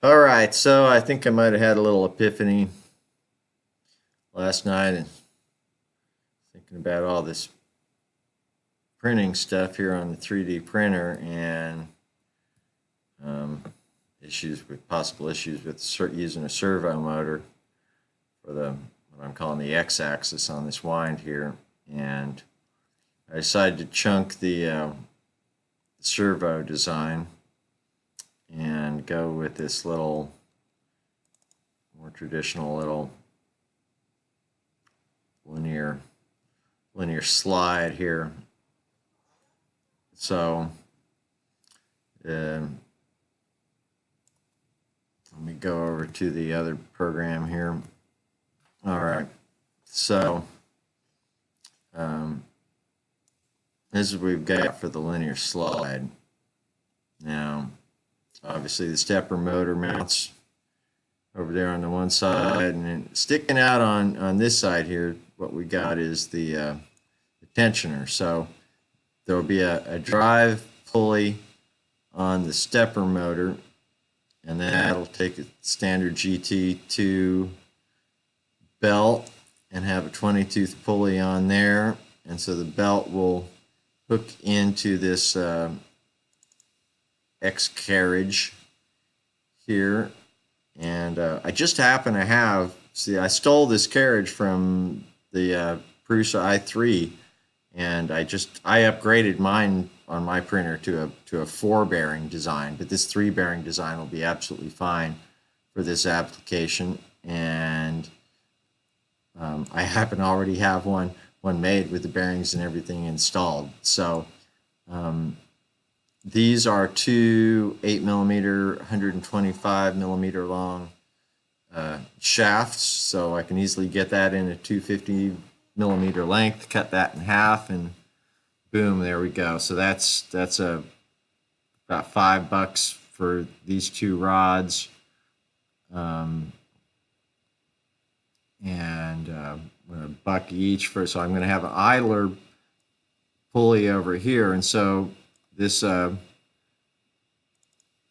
All right, so I think I might have had a little epiphany last night and thinking about all this printing stuff here on the 3D printer and um, possible issues with using a servo motor for what I'm calling the x-axis on this wind here. And I decided to chunk the servo design and go with this little more traditional little linear slide here. So let me go over to the other program here. All right, so this is what we've got for the linear slide. Now, obviously the stepper motor mounts over there on the one side, and then sticking out on this side here, what we got is the tensioner. So there will be a drive pulley on the stepper motor, and then that'll take a standard GT2 belt and have a 20-tooth pulley on there, and so the belt will hook into this X carriage here. And I just happen to have, I stole this carriage from the Prusa i3, and I upgraded mine on my printer to a 4-bearing design, but this 3-bearing design will be absolutely fine for this application. And I happen to already have one made with the bearings and everything installed. So these are two 8mm, 125mm long shafts, so I can easily get that in a 250mm length, cut that in half, and boom, there we go. So that's about $5 for these two rods, and $1 each for. So I'm going to have an idler pulley over here, and so this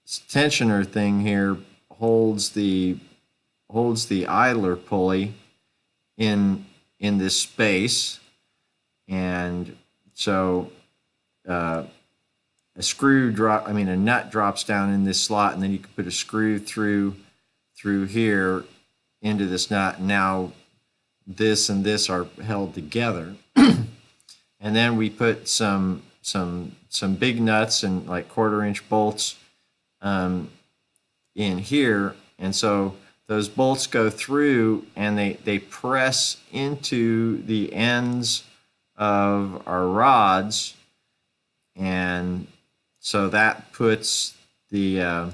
tensioner thing here holds the idler pulley in this space, and so a nut drops down in this slot, and then you can put a screw through here into this nut. And now this and this are held together, and then we put some big nuts and like 1/4-inch bolts in here, and so those bolts go through and they press into the ends of our rods, and so that puts the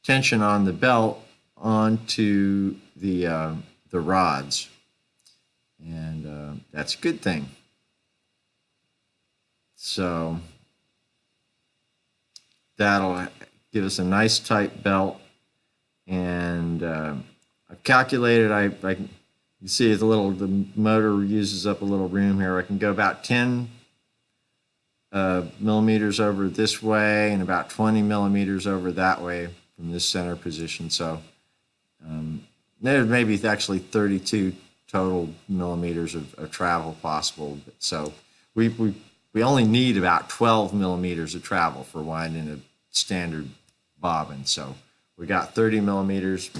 tension on the belt onto the rods, and that's a good thing. So that'll give us a nice tight belt, and I've calculated. You see the motor uses up a little room here. I can go about 10 millimeters over this way and about 20 millimeters over that way from this center position. So there may be actually 32 total millimeters of travel possible. So we only need about 12 millimeters of travel for winding a standard bobbin. So we got 30 millimeters,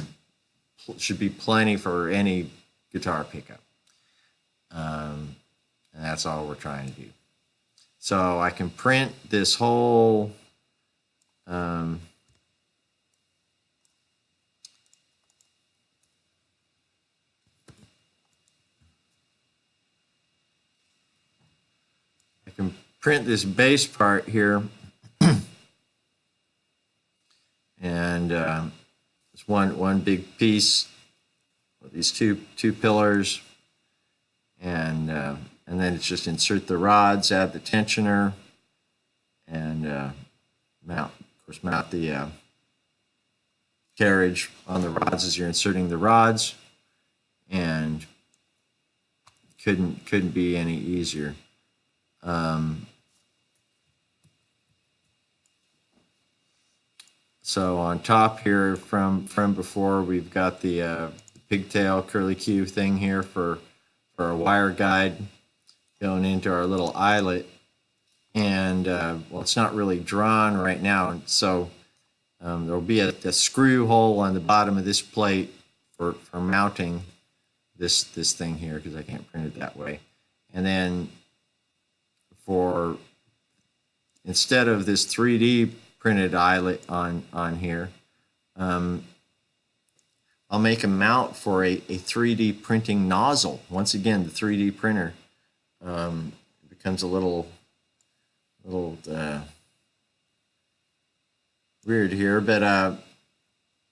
should be plenty for any guitar pickup. And that's all we're trying to do. So I can print this whole print this base part here, and it's one big piece with these two pillars, and then it's just insert the rods, add the tensioner, and mount the carriage on the rods as you're inserting the rods, and couldn't be any easier. So on top here from before, we've got the pigtail curly Q thing here for a wire guide going into our little eyelet. And well, it's not really drawn right now, so there'll be a screw hole on the bottom of this plate for mounting this thing here, because I can't print it that way. And then instead of this 3D printed eyelet on here, I'll make a mount for a 3D printing nozzle. Once again, the 3D printer becomes a little weird here, but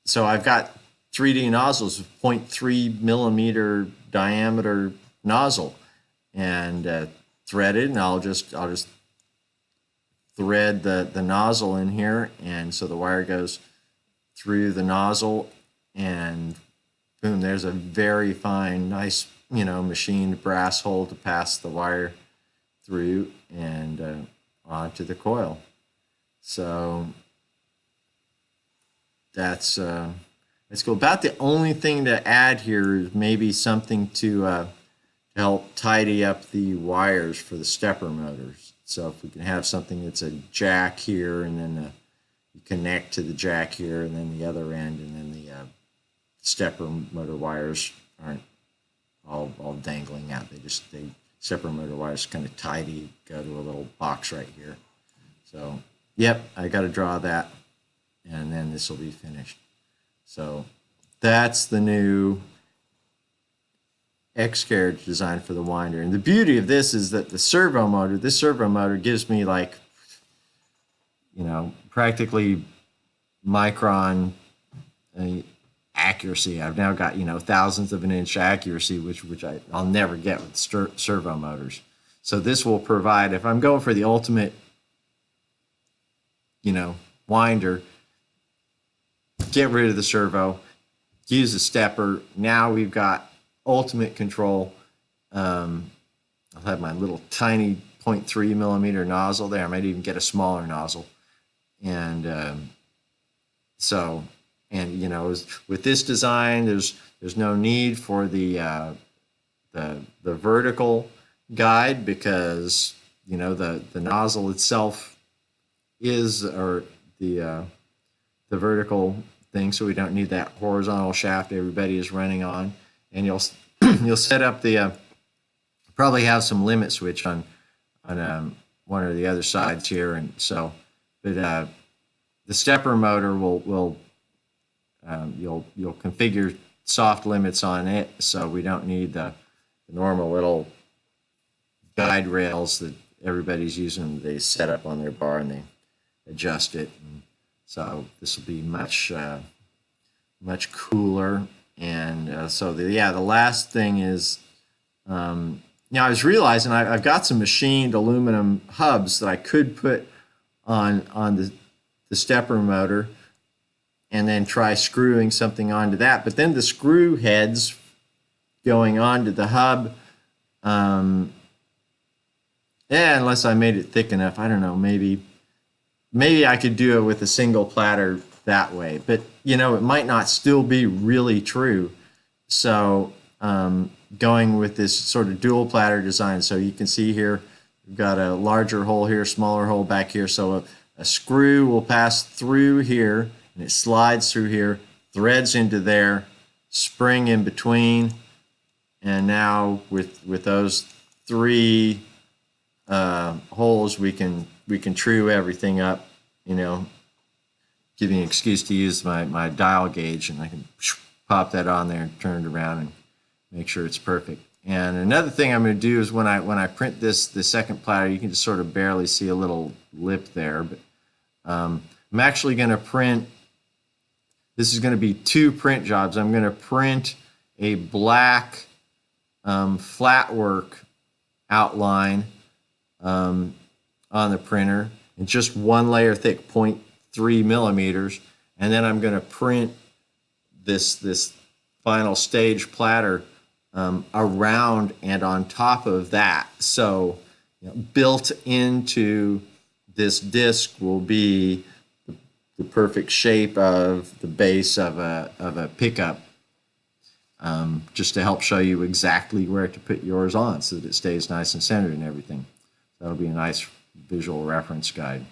so I've got 3D nozzles with 0.3 millimeter diameter nozzle, and threaded, and I'll just thread the nozzle in here, and so the wire goes through the nozzle, and boom, there's a very fine, nice, machined brass hole to pass the wire through and onto the coil. So that's cool. About the only thing to add here is maybe something to help tidy up the wires for the stepper motors. So if we can have something that's a jack here, and then you connect to the jack here, and then the other end, and then the stepper motor wires aren't all dangling out. They stepper motor wires kind of tidy, go to a little box right here. So yep, I got to draw that, and then this will be finished. So that's the new Carriage design for the winder. And the beauty of this is that this servo motor gives me, like, practically micron accuracy. I've now got, thousandths of an inch accuracy, which I'll never get with servo motors. So this will provide, if I'm going for the ultimate, winder, get rid of the servo, use the stepper. Now we've got ultimate control. I'll have my little tiny 0.3 millimeter nozzle there. I might even get a smaller nozzle. And with this design, there's no need for the vertical guide, because the nozzle itself is, or the vertical thing, so we don't need that horizontal shaft everybody is running on. And you'll set up the probably have some limit switch on one or the other sides here, and so, but the stepper motor will you'll configure soft limits on it, so we don't need the normal little guide rails that everybody's using. They set up on their bar and they adjust it, and so this will be much cooler. And so the last thing is, now I was realizing I've got some machined aluminum hubs that I could put on the stepper motor, and then try screwing something onto that. But then the screw heads going onto the hub, unless I made it thick enough, I don't know, maybe I could do it with a single platter that way, but it might not still be really true. So going with this sort of dual platter design, so you can see here we've got a larger hole here, smaller hole back here, so a screw will pass through here, and it slides through here, threads into there, spring in between, and now with those three holes, we can true everything up, give me an excuse to use my dial gauge, and I can pop that on there and turn it around and make sure it's perfect. And another thing I'm going to do is when I print the second platter, you can just sort of barely see a little lip there, but I'm actually going to print, this is going to be two print jobs. I'm going to print a black flat work outline on the printer, and just one layer thick, 0.3 millimeters, and then I'm going to print this final stage platter around and on top of that. So built into this disc will be the perfect shape of the base of a pickup, just to help show you exactly where to put yours on so that it stays nice and centered and everything. That'll be a nice visual reference guide.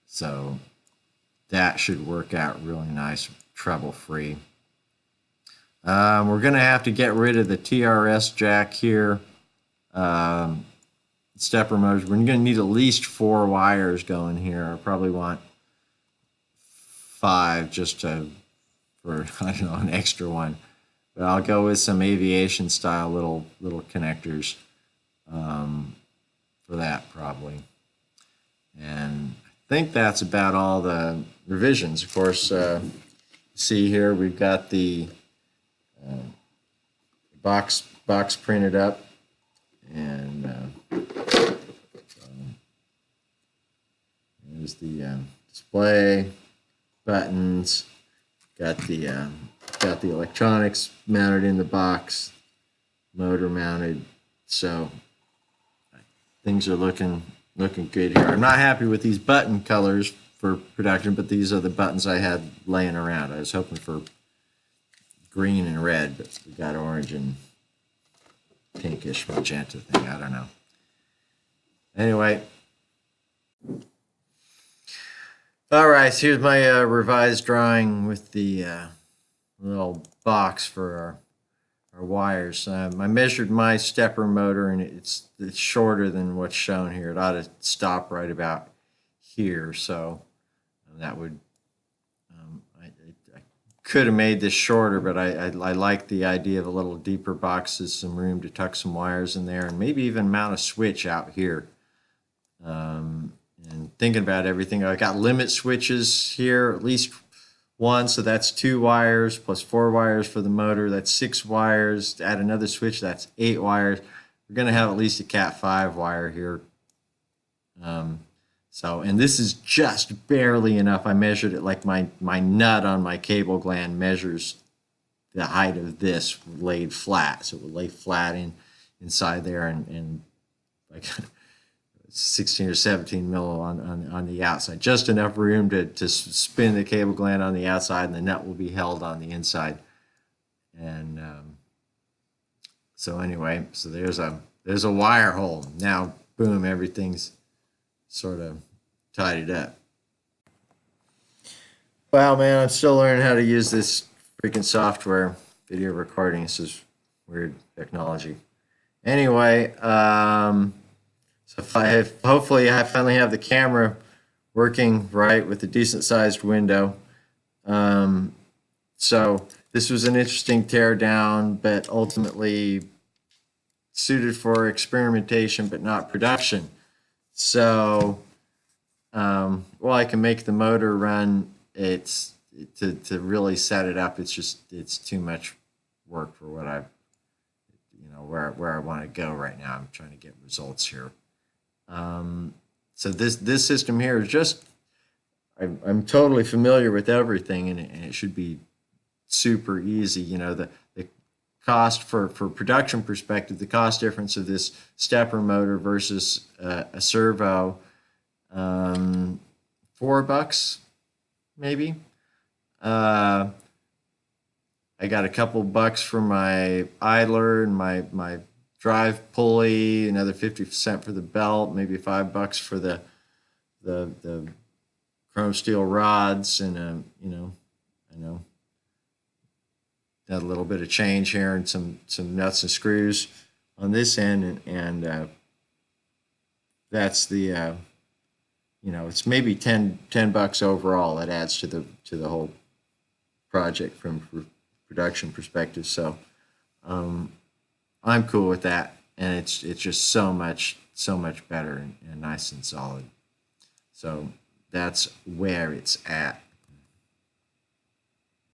So that should work out really nice, trouble-free. We're going to have to get rid of the TRS jack here. Stepper motors. We're going to need at least 4 wires going here. I probably want 5 just for I don't know, an extra one. But I'll go with some aviation style little connectors for that probably. And I think that's about all the revisions. Of course, see here we've got the box printed up, and there's the display buttons. Got the electronics mounted in the box, motor mounted. So things are looking good here. I'm not happy with these button colors for production, but these are the buttons I had laying around. I was hoping for green and red, but we got orange and pinkish magenta thing. I don't know. Anyway. All right, so here's my revised drawing with the little box for our wires. I measured my stepper motor, and it's shorter than what's shown here. It ought to stop right about here, so that would I could have made this shorter, but I like the idea of a little deeper boxes, some room to tuck some wires in there, and maybe even mount a switch out here. And thinking about everything, I got limit switches here, at least one, so that's 2 wires plus 4 wires for the motor. That's 6 wires. Add another switch, that's 8 wires. We're going to have at least a Cat 5 wire here. And this is just barely enough. I measured it like my nut on my cable gland measures the height of this laid flat. So it would lay flat inside there, and like 16 or 17 mil on the outside. Just enough room to spin the cable gland on the outside, and the nut will be held on the inside. And so anyway, so there's a wire hole. Now, boom, everything's sort of tidied up. Wow, man, I'm still learning how to use this freaking software. Video recording, this is weird technology. Anyway, so hopefully I finally have the camera working right with a decent sized window. So this was an interesting tear down, but ultimately suited for experimentation, but not production. So while I can make the motor run, to really set it up, it's too much work for what where I want to go right now. I'm trying to get results here. So this system here is just, I'm totally familiar with everything, and it should be super easy. The cost for production perspective, the cost difference of this stepper motor versus a servo, $4 maybe. I got a couple bucks for my idler and my drive pulley, another 50% for the belt, maybe $5 for the chrome steel rods, and I know got a little bit of change here and some nuts and screws on this end, and that's the it's maybe 10 bucks overall. That adds to the whole project from production perspective. So I'm cool with that, and it's just so much better and nice and solid. So that's where it's at.